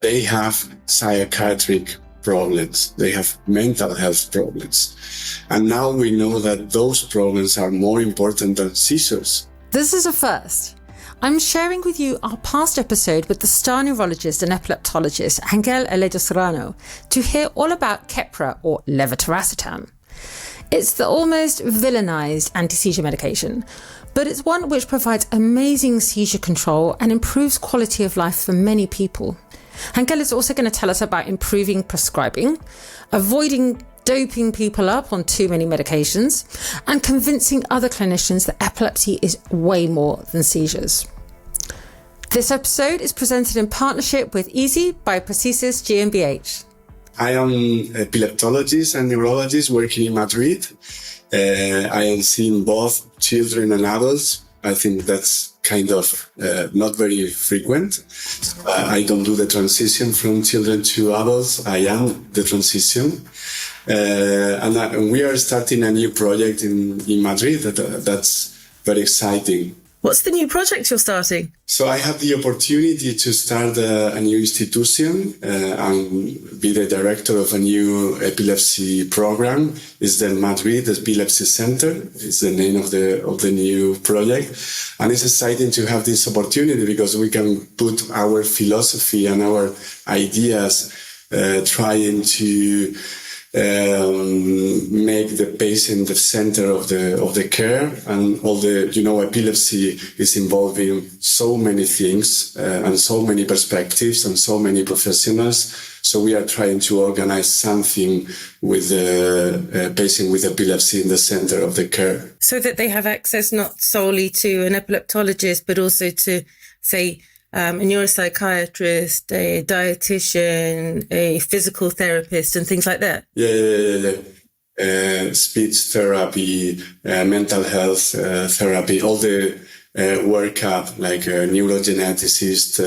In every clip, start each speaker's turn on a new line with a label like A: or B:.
A: they have psychiatric problems, they have mental health problems. And now we know that those problems are more important than seizures.
B: This is a first. I'm sharing with you our past episode with the star neurologist and epileptologist Ángel Aledo-Serrano to hear all about Keppra, or Levetiracetam. It's the almost villainized anti-seizure medication, but it's one which provides amazing seizure control and improves quality of life for many people. Ángel is also going to tell us about improving prescribing, avoiding doping people up on too many medications, and convincing other clinicians that epilepsy is way more than seizures. This episode is presented in partnership with Easy by Prosthesis GmbH.
A: I am an epileptologist and neurologist working in Madrid. I am seeing both children and adults. I think that's kind of not very frequent. I don't do the transition from children to adults. I am the transition. And we are starting a new project in Madrid that's very exciting.
C: What's the new project you're starting?
A: So I have the opportunity to start a new institution and be the director of a new epilepsy program. It's the Madrid Epilepsy Centre. It's the name of the new project. And it's exciting to have this opportunity because we can put our philosophy and our ideas trying to make the patient the center of the care, and all the, epilepsy is involving so many things and so many perspectives and so many professionals. So we are trying to organize something with the patient with epilepsy in the center of the care.
C: So that they have access not solely to an epileptologist, but also to, say, a neuropsychiatrist, a dietitian, a physical therapist, and things like that.
A: Speech therapy, mental health therapy, all the workup like neurogeneticist,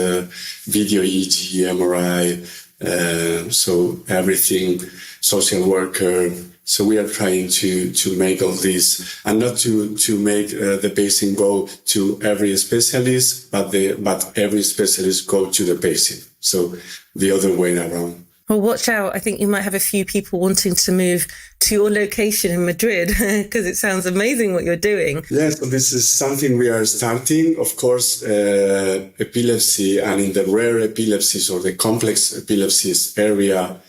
A: video EEG, MRI, so everything, social worker. So we are trying to make all this, and not to make the patient go to every specialist, but every specialist go to the patient. So the other way around.
C: Well, watch out. I think you might have a few people wanting to move to your location in Madrid because it sounds amazing what you're doing.
A: Yes, so this is something we are starting. Of course, epilepsy, and in the rare epilepsies or the complex epilepsies area,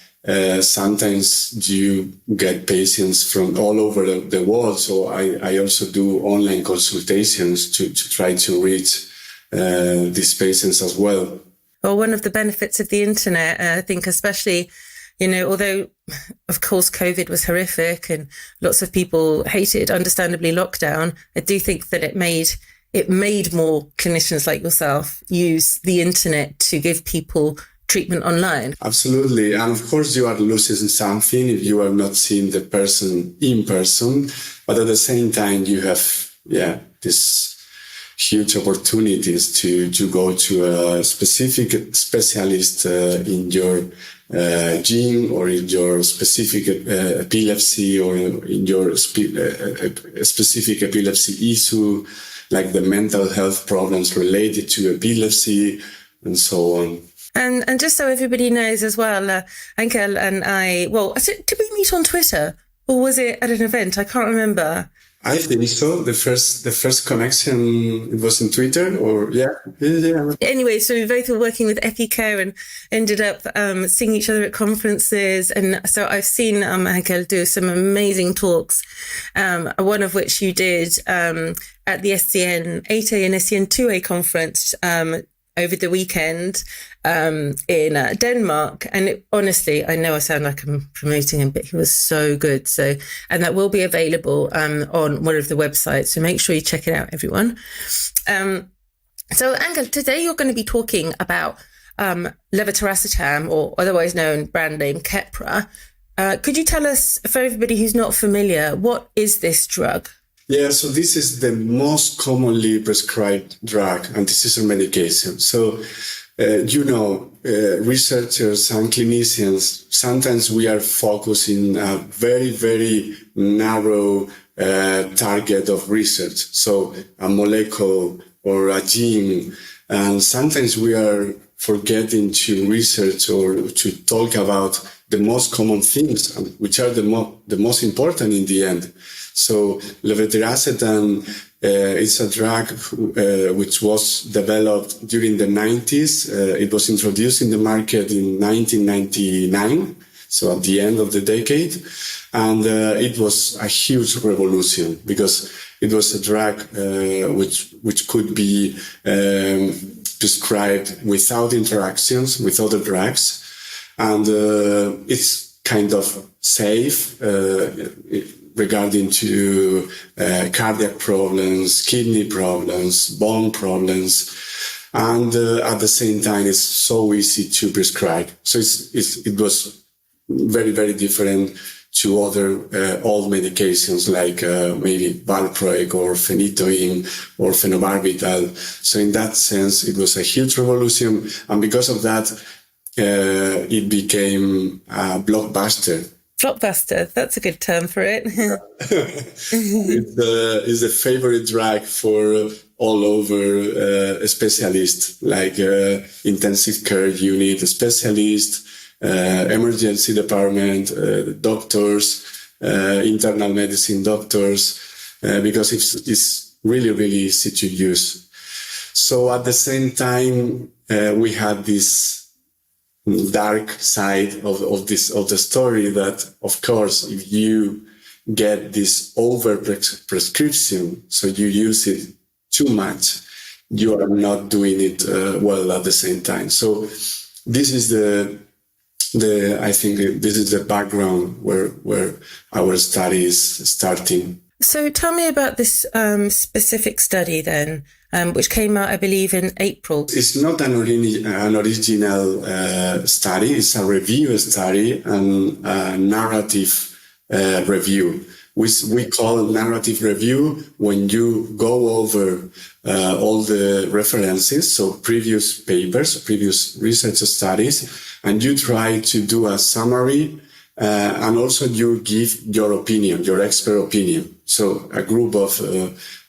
A: sometimes you get patients from all over the world. So I also do online consultations to try to reach these patients as well.
C: Well, one of the benefits of the internet, I think especially, although of course COVID was horrific and lots of people hated, understandably, lockdown, I do think that it made more clinicians like yourself use the internet to give people treatment online.
A: Absolutely. And of course you are losing something if you are not seeing the person in person, but at the same time you have, this huge opportunities to go to a specific specialist in your gene or in your specific epilepsy or in your specific epilepsy issue, like the mental health problems related to epilepsy and so on.
C: And just so everybody knows as well, Ángel and I, did we meet on Twitter or was it at an event? I can't remember.
A: I think so. The first connection, it was in Twitter or yeah.
C: Anyway, so we both were working with EpiCare and ended up seeing each other at conferences. And so I've seen Ángel do some amazing talks, one of which you did at the SCN 8A and SCN 2A conference over the weekend in Denmark. And honestly, I know I sound like I'm promoting him, but he was so good. And that will be available on one of the websites. So make sure you check it out, everyone. So Ángel, today you're going to be talking about Levetiracetam, or otherwise known brand name Keppra. Could you tell us, for everybody who's not familiar, what is this drug?
A: Yeah, so this is the most commonly prescribed drug, antiseizure medication. So, researchers and clinicians, sometimes we are focusing a very, very narrow target of research. So a molecule or a gene. And sometimes we are forget into research or to talk about the most common things, which are the most important in the end. So levetiracetam is a drug which was developed during the 90s. It was introduced in the market in 1999, so at the end of the decade. And it was a huge revolution because it was a drug which could be prescribed without interactions with other drugs. And it's kind of safe regarding to cardiac problems, kidney problems, bone problems. And at the same time, it's so easy to prescribe. So it was very, very different to other old medications like maybe valproic or phenytoin or phenobarbital. So in that sense, it was a huge revolution. And because of that, it became a blockbuster.
C: Blockbuster, that's a good term for it.
A: It's a favorite drug for all over specialists, like intensive care unit specialist, emergency department, doctors, internal medicine doctors, because it's really, really easy to use. So at the same time, we had this dark side of the story that, of course, if you get this over prescription, so you use it too much, you are not doing it well at the same time. So this is I think this is the background where our study is starting.
C: So tell me about this specific study then, which came out, I believe, in April.
A: It's not an original study. It's a review study and a narrative review. We call narrative review when you go over all the references, so previous papers, previous research studies, and you try to do a summary, and also you give your opinion, your expert opinion. So a group of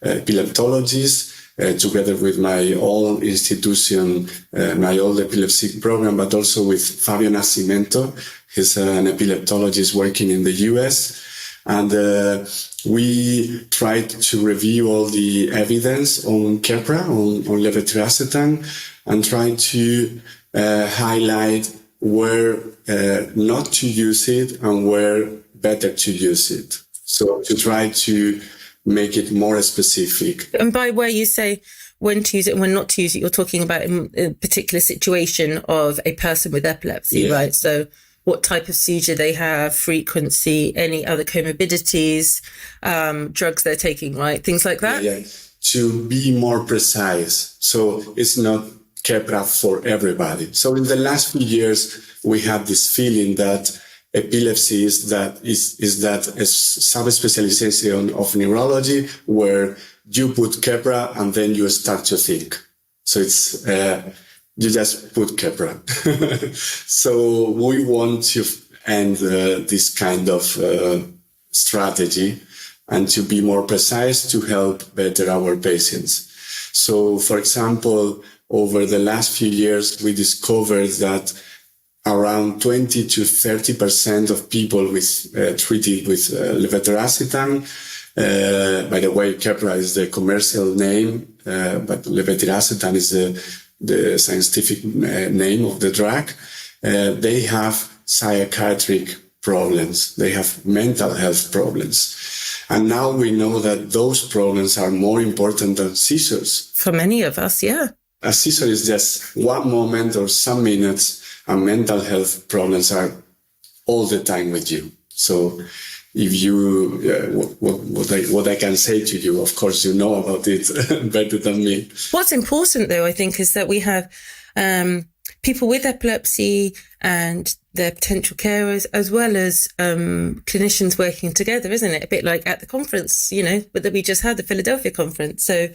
A: epileptologists, together with my own institution, my old epilepsy program, but also with Fabio Nascimento. He's an epileptologist working in the US. And we tried to review all the evidence on Keppra, on levetiracetam, and try to highlight where not to use it and where better to use it. So to try to make it more specific.
C: And by where you say when to use it and when not to use it, you're talking about a particular situation of a person with epilepsy, yeah. Right? So what type of seizure they have, frequency, any other comorbidities, drugs they're taking, right? Things like that?
A: Yeah. To be more precise. So it's not Keppra for everybody. So in the last few years, we have this feeling that epilepsy is that a subspecialization of neurology where you put Keppra and then you start to think. So it's you just put Keppra. So we want to end this kind of strategy and to be more precise to help better our patients. So, for example, over the last few years, we discovered that around 20 to 30% of people treated with levetiracetam. By the way, Keppra is the commercial name, but levetiracetam is the scientific name of the drug. They have psychiatric problems. They have mental health problems. And now we know that those problems are more important than seizures.
C: For many of us, yeah.
A: A seizure is just one moment or some minutes, and mental health problems are all the time with you. So if you, what I can say to you, of course, you know about it better than me.
C: What's important, though, I think, is that we have people with epilepsy and their potential carers, as well as clinicians working together, isn't it? A bit like at the conference, that we just had, the Philadelphia conference. So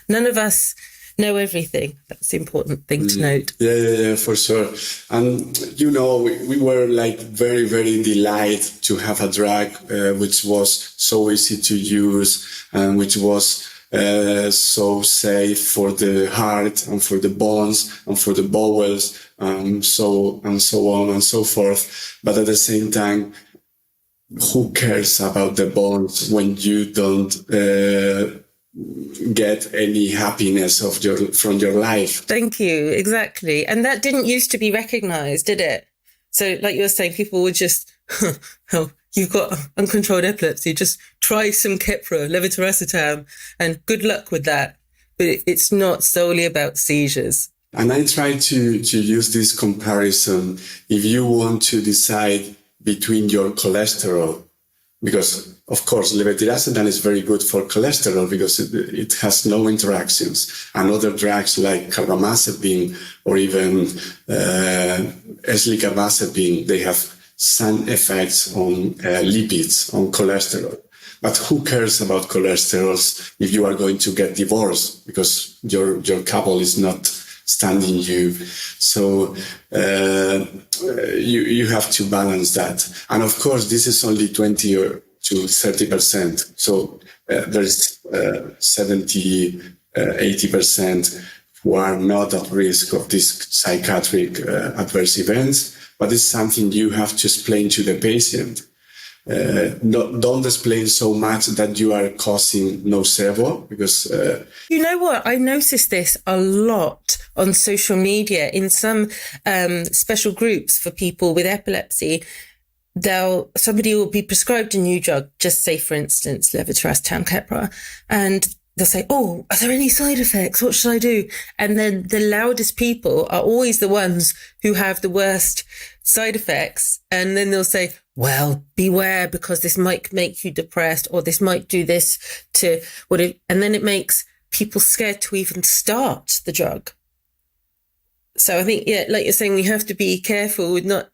C: none of us know everything. That's the important thing to note.
A: Yeah, for sure. And, we were very, very delighted to have a drug which was so easy to use and which was so safe for the heart and for the bones and for the bowels, so on and so forth. But at the same time, who cares about the bones when you don't get any happiness from your life?
C: Thank you. Exactly. And that didn't used to be recognized, did it? So like you were saying, people would just, oh, you've got uncontrolled epilepsy, just try some Keppra, Levetiracetam, and good luck with that. But it's not solely about seizures.
A: And I try to use this comparison. If you want to decide between your cholesterol, because of course levetiracetam is very good for cholesterol because it has no interactions, and other drugs like carbamazepine or even eslicarbazepine, they have some effects on lipids, on cholesterol. But who cares about cholesterols if you are going to get divorced because your couple is not standing you? So you have to balance that. And of course, this is only 20 to 30%. So there's 70, 80% who are not at risk of these psychiatric adverse events. But it's something you have to explain to the patient. Don't explain so much that you are causing nocebo, because
C: you know what, I noticed this a lot on social media in some special groups for people with epilepsy. Somebody will be prescribed a new drug, just say for instance levetiracetam, Keppra, and they'll say, oh, are there any side effects? What should I do? And then the loudest people are always the ones who have the worst side effects. And then they'll say, well, beware, because this might make you depressed, or this might do this to what it, and then it makes people scared to even start the drug. So I think, yeah, like you're saying, we have to be careful with not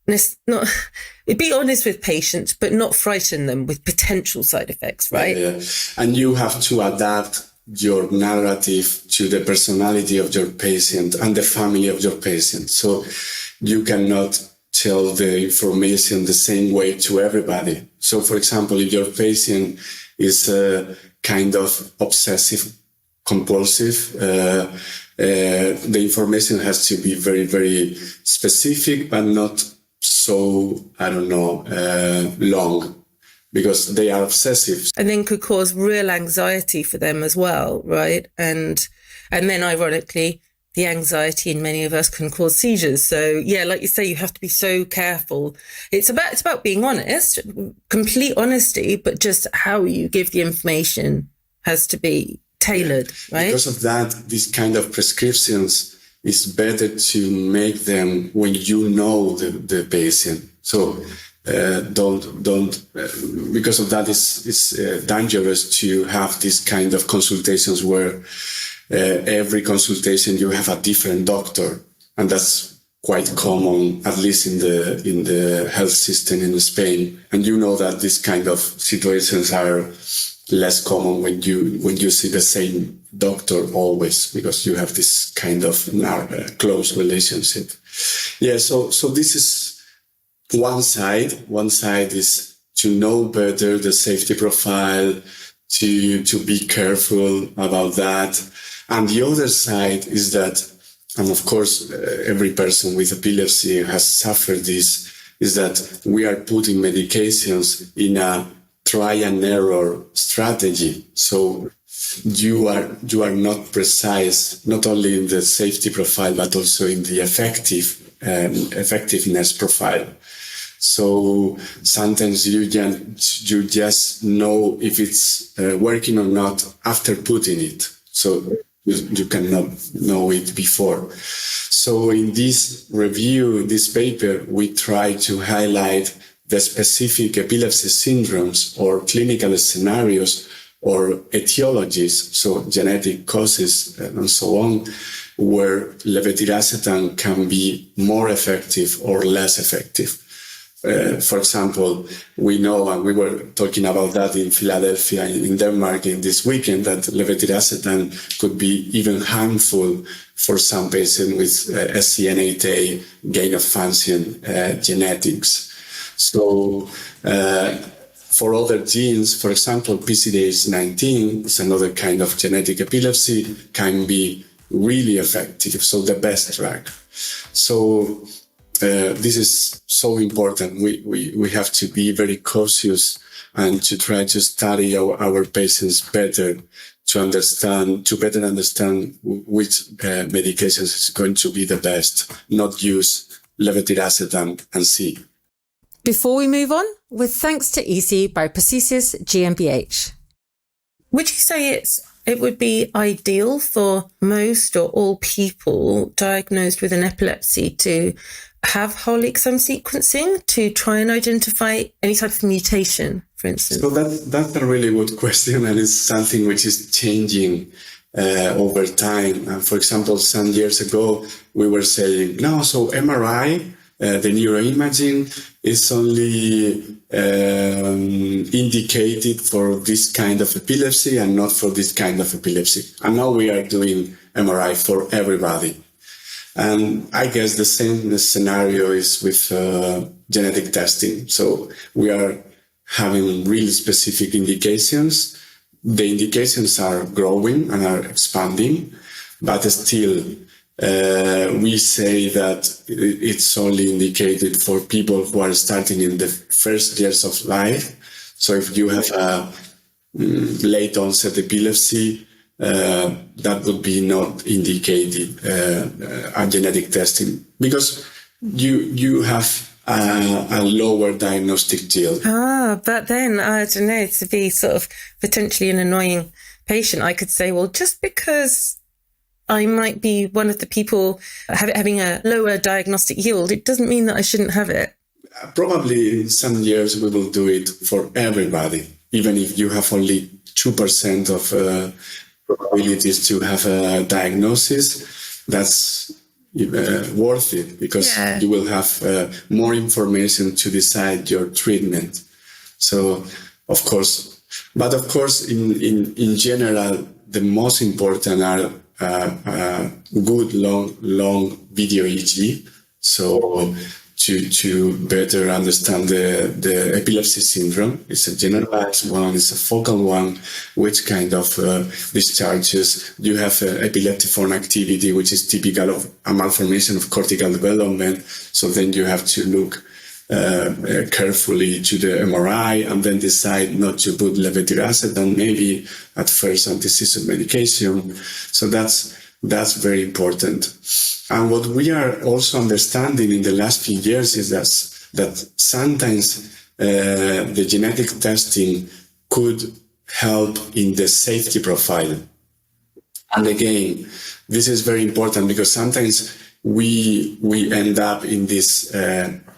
C: be honest with patients, but not frighten them with potential side effects, right?
A: Yeah. And you have to adapt your narrative to the personality of your patient and the family of your patient. So you cannot tell the information the same way to everybody. So for example, if your patient is kind of obsessive compulsive, the information has to be very, very specific, but not so, long, because they are obsessive.
C: And then could cause real anxiety for them as well, right? And then ironically, the anxiety in many of us can cause seizures. So yeah, like you say, you have to be so careful. It's about being honest, complete honesty, but just how you give the information has to be tailored, right?
A: Because of that, these kind of prescriptions is better to make them when you know the patient. So don't because of that, it's dangerous to have this kind of consultations where every consultation you have a different doctor, and that's quite common, at least in the health system in Spain. And you know that these kind of situations are less common when you see the same doctor always, because you have this kind of close relationship. Yeah, so this is one side. One side is to know better the safety profile, to be careful about that. And the other side is that, and of course every person with epilepsy has suffered this, is that we are putting medications in a try and error strategy. So you are not precise, not only in the safety profile, but also in the effectiveness profile. So sometimes you just know if it's working or not after putting it. So you cannot know it before. So in this review, in this paper, we try to highlight the specific epilepsy syndromes or clinical scenarios or etiologies, so genetic causes and so on, where levetiracetam can be more effective or less effective. For example, we know, and we were talking about that in Philadelphia, in Denmark, in this weekend, that levetiracetam could be even harmful for some patients with gain of function genetics. So for other genes, for example, PCDH19 is another kind of genetic epilepsy, can be really effective. So the best drug. So this is so important. We have to be very cautious and to try to study our patients better to better understand which medications is going to be the best, not use Levetiracetam and see.
B: Before we move on, with thanks to Easy by Prosthesis GmbH.
C: Would you say it would be ideal for most or all people diagnosed with an epilepsy to have whole exome sequencing to try and identify any type of mutation, for instance?
A: So that's a really good question, and it's something which is changing over time. And for example, some years ago, we were saying, no, so MRI, the neuroimaging, is only indicated for this kind of epilepsy and not for this kind of epilepsy. And now we are doing MRI for everybody. And I guess the same scenario is with genetic testing. So we are having really specific indications. The indications are growing and are expanding, but still we say that it's only indicated for people who are starting in the first years of life. So if you have a late onset epilepsy, that would be not indicated a genetic testing, because you have a lower diagnostic yield.
C: But then, I don't know, to be sort of potentially an annoying patient, I could say, well, just because I might be one of the people having a lower diagnostic yield, it doesn't mean that I shouldn't have it.
A: Probably in some years we will do it for everybody, even if you have only 2% of probabilities to have a diagnosis. That's worth it, because you will have more information to decide your treatment. So, of course, in general, the most important are good long video EEG. So to better understand the epilepsy syndrome. It's a generalized one, it's a focal one, which kind of discharges. You have epileptiform activity, which is typical of a malformation of cortical development. So then you have to look carefully to the MRI and then decide not to put levetiracetam, maybe at first antiseizure medication. So that's very important. And what we are also understanding in the last few years is that sometimes the genetic testing could help in the safety profile. And again, this is very important, because sometimes we end up in this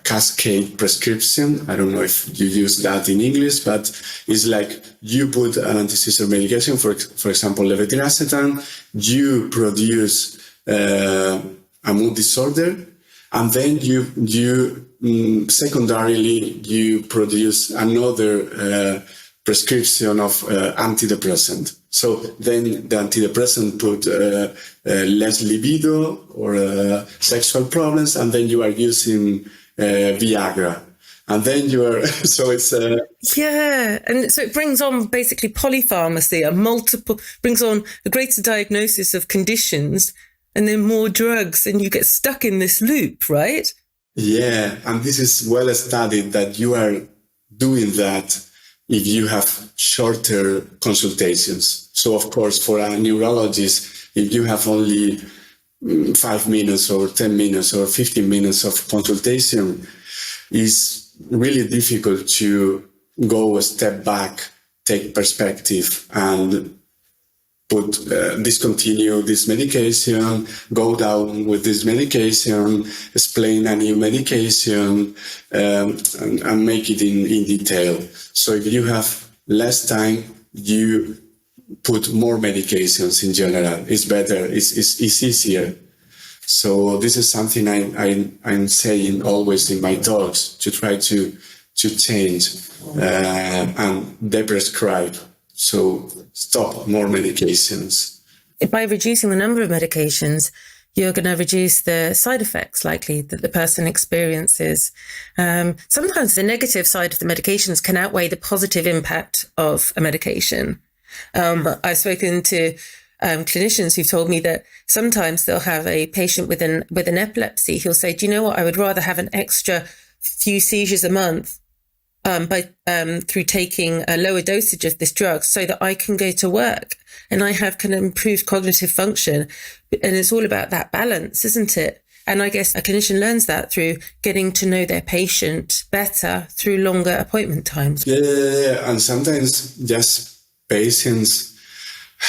A: cascade prescription. I don't know if you use that in English, but it's like you put an antiseizure medication, for example, levetiracetam, you produce a mood disorder, and then you secondarily you produce another prescription of antidepressant. So then the antidepressant put less libido or sexual problems, and then you are using Viagra. And then you are, so it's...
C: and so it brings on basically polypharmacy, brings on a greater diagnosis of conditions and then more drugs, and you get stuck in this loop, right?
A: Yeah, and this is well studied that you are doing that if you have shorter consultations. So of course, for a neurologist, if you have only 5 minutes or 10 minutes or 15 minutes of consultation, it's really difficult to go a step back, take perspective, and discontinue this medication, go down with this medication, explain a new medication, and make it in detail. So if you have less time, you put more medications in general. It's better, it's easier. So this is something I'm saying always in my talks, to try to change and de-prescribe. So stop more medications.
C: By reducing the number of medications, you're going to reduce the side effects likely that the person experiences. Sometimes the negative side of the medications can outweigh the positive impact of a medication. I've spoken to clinicians who've told me that sometimes they'll have a patient with an epilepsy who'll say, do you know what, I would rather have an extra few seizures a month through taking a lower dosage of this drug so that I can go to work and I have kind of improved cognitive function. And it's all about that balance, isn't it? And I guess a clinician learns that through getting to know their patient better through longer appointment times.
A: Yeah. And sometimes just patients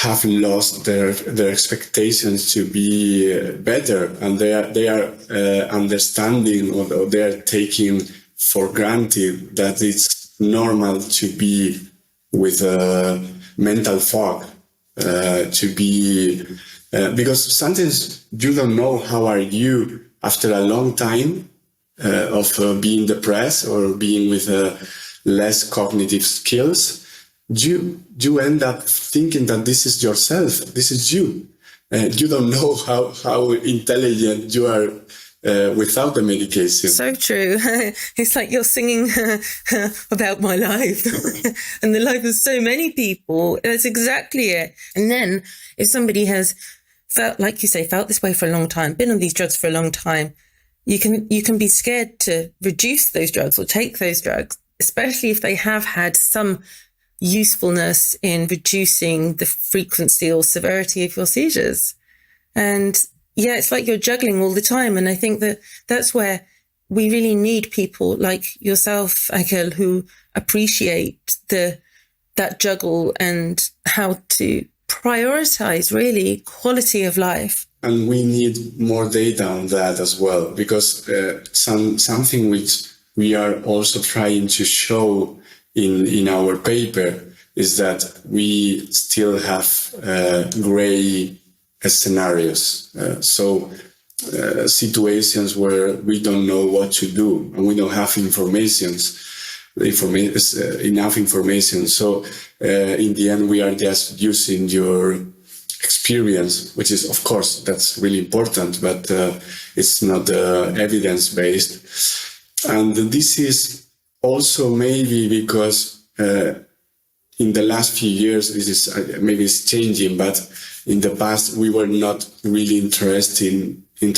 A: have lost their expectations to be better, and they are understanding, or they are taking for granted that it's normal to be with a mental fog, because sometimes you don't know how are you after a long time of being depressed or being with less cognitive skills. You end up thinking that this is yourself, this is you. You don't know how intelligent you are without the medication.
C: So true. It's like you're singing about my life and the life of so many people. That's exactly it. And then if somebody has felt, like you say, felt this way for a long time, been on these drugs for a long time, you can be scared to reduce those drugs or take those drugs, especially if they have had some usefulness in reducing the frequency or severity of your seizures. And yeah, it's like you're juggling all the time. And I think that that's where we really need people like yourself, Ángel, who appreciate that juggle and how to prioritize really quality of life.
A: And we need more data on that as well, because something which we are also trying to show in our paper is that we still have gray scenarios. Situations where we don't know what to do and we don't have enough information. So in the end, we are just using your experience, which is, of course, that's really important, but it's not evidence-based. And this is also maybe because in the last few years, this is maybe it's changing, but in the past we were not really interested in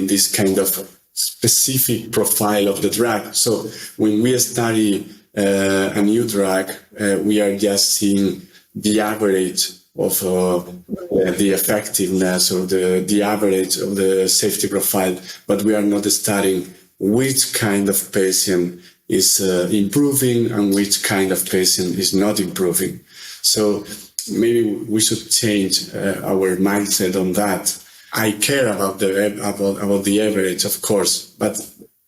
A: this kind of specific profile of the drug. So when we study a new drug, we are just seeing the average of the effectiveness or the average of the safety profile, but we are not studying which kind of patient is improving and which kind of patient is not improving. So maybe we should change our mindset on that. I care about the average, of course, but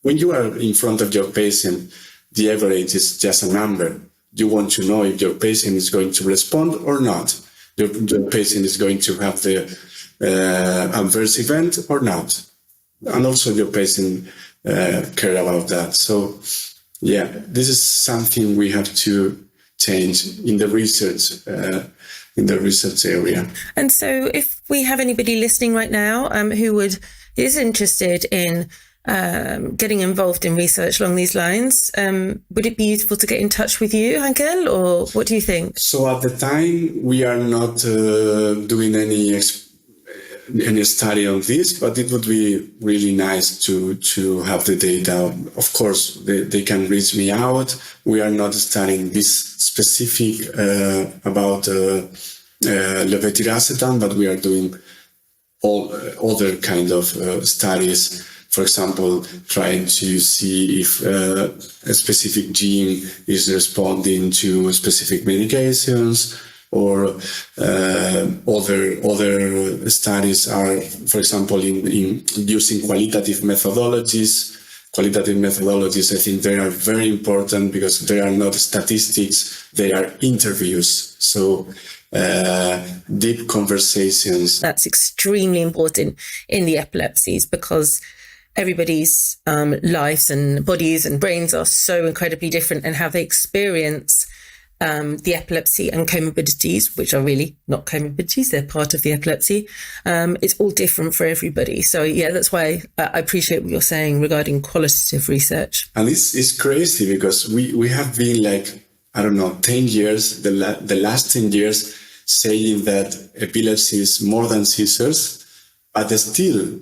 A: when you are in front of your patient, the average is just a number. You want to know if your patient is going to respond or not. Your patient is going to have the adverse event or not. And also your patient care about that. So yeah, this is something we have to change in the research area. And
C: so if we have anybody listening right now who is interested in getting involved in research along these lines, would it be useful to get in touch with you, Ángel, or what do you think? So
A: at the time, we are not doing any study on this, but it would be really nice to have the data. Of course, they can reach me out. We are not studying this specific about Levetiracetam, but we are doing all other kind of studies. For example, trying to see if a specific gene is responding to specific medications, or other studies are, for example, in using qualitative methodologies. Qualitative methodologies, I think they are very important because they are not statistics, they are interviews. So deep conversations. That's extremely important in the epilepsies because everybody's lives and bodies and brains are so incredibly different, and how they experience
C: the epilepsy and comorbidities, which are really not comorbidities, they're part of the epilepsy. It's all different for everybody. So yeah, that's why I appreciate what you're saying regarding qualitative research.
A: And it's crazy because we have been like, I don't know, 10 years, the last 10 years saying that epilepsy is more than seizures, but still,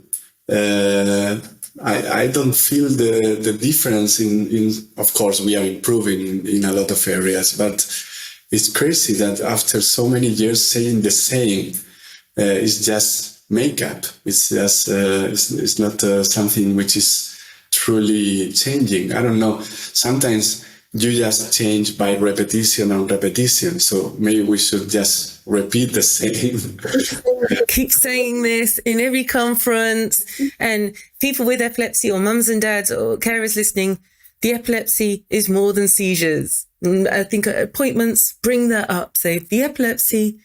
A: I don't feel the difference in, of course, we are improving in a lot of areas, but it's crazy that after so many years saying the same, it's just makeup. It's just, it's not something which is truly changing. I don't know. Sometimes you just change by repetition and repetition. So maybe we should just repeat the same.
C: Keep saying this in every conference, and people with epilepsy or mums and dads or carers listening, the epilepsy is more than seizures. I think at appointments bring that up. So the epilepsy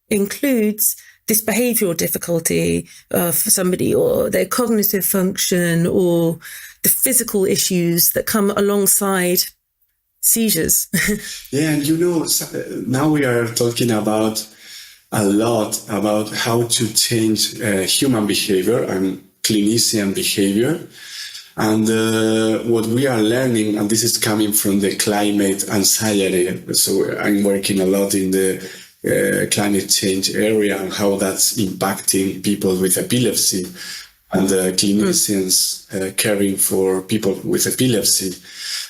C: includes this behavioural difficulty for somebody, or their cognitive function, or the physical issues that come alongside seizures.
A: Yeah, and now we are talking about a lot about how to change human behavior and clinician behavior. And what we are learning, and this is coming from the climate anxiety. So I'm working a lot in the climate change area and how that's impacting people with epilepsy and clinicians caring for people with epilepsy,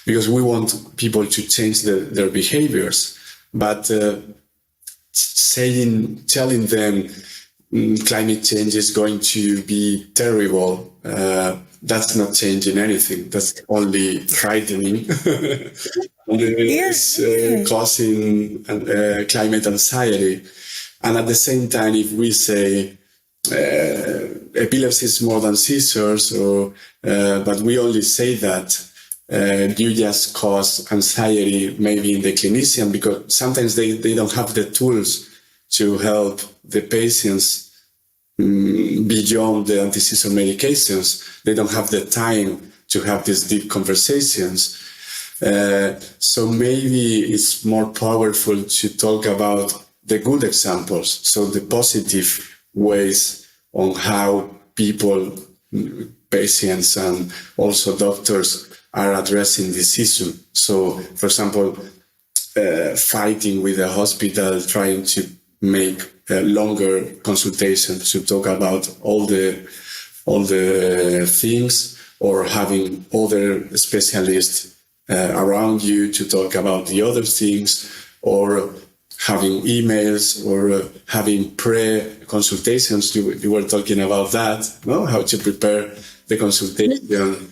A: because we want people to change their behaviors. But telling them climate change is going to be terrible, that's not changing anything. That's only frightening. It's causing climate anxiety. And at the same time, if we say epilepsy is more than seizures, but we only say that, you just cause anxiety maybe in the clinician, because sometimes they don't have the tools to help the patients beyond the antiseizure medications. They don't have the time to have these deep conversations. So maybe it's more powerful to talk about the good examples, so the positive ways on how people, patients and also doctors are addressing this issue. So, for example, fighting with the hospital, trying to make longer consultations to talk about all the things, or having other specialists around you to talk about the other things, or having emails, or having pre-consultations. You were talking about that, no? How to prepare the consultation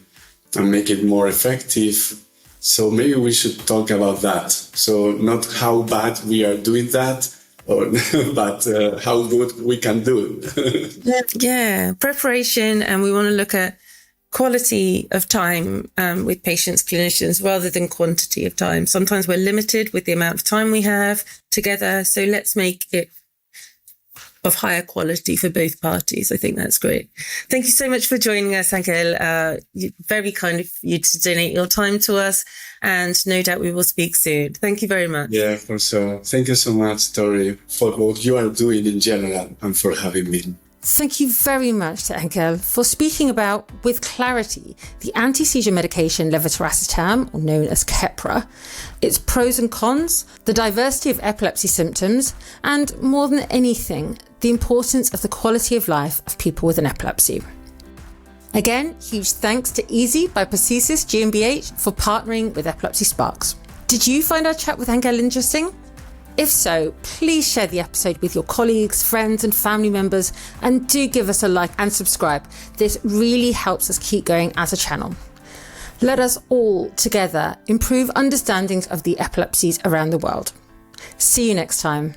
A: and make it more effective. So maybe we should talk about that. So not how bad we are doing that, but how good we can do it.
C: Yeah, preparation, and we want to look at quality of time with patients, clinicians, rather than quantity of time. Sometimes we're limited with the amount of time we have together, so let's make it of higher quality for both parties. I think that's great. Thank you so much for joining us, Ángel. Very kind of you to donate your time to us, and no doubt we will speak soon. Thank you very much.
A: Yeah, for sure. Thank you so much, Torie, for what you are doing in general and for having me.
B: Thank you very much to Ángel for speaking about, with clarity, the anti-seizure medication Levetiracetam, or known as Keppra, its pros and cons, the diversity of epilepsy symptoms, and more than anything, the importance of the quality of life of people with an epilepsy. Again, huge thanks to Easy by Prosthesis GmbH for partnering with Epilepsy Sparks. Did you find our chat with Ángel interesting? If so, please share the episode with your colleagues, friends and family members, and do give us a like and subscribe. This really helps us keep going as a channel. Let us all together improve understandings of the epilepsies around the world. See you next time.